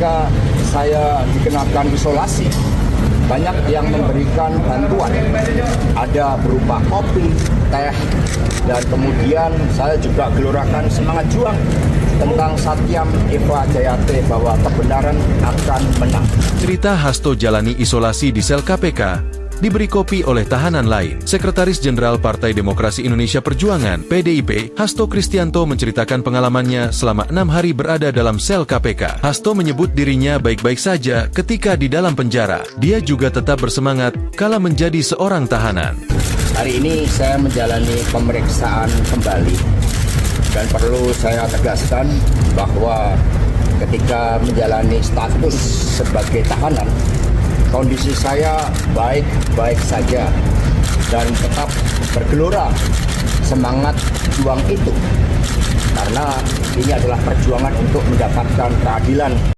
ketika saya dikenakan isolasi, banyak yang memberikan bantuan, ada berupa kopi, teh, dan kemudian saya juga gelorakan semangat juang tentang Satyam Eva Jayate bahwa kebenaran akan menang. Cerita Hasto jalani isolasi di sel KPK diberi kopi oleh tahanan lain. Sekretaris Jenderal Partai Demokrasi Indonesia Perjuangan (PDIP), Hasto Kristianto menceritakan pengalamannya selama 6 hari berada dalam sel KPK. Hasto menyebut dirinya baik-baik saja ketika di dalam penjara. Dia juga tetap bersemangat kala menjadi seorang tahanan. Hari ini saya menjalani pemeriksaan kembali dan perlu saya tegaskan bahwa ketika menjalani status sebagai tahanan, kondisi saya baik-baik saja dan tetap bergelora semangat juang itu, karena ini adalah perjuangan untuk mendapatkan keadilan.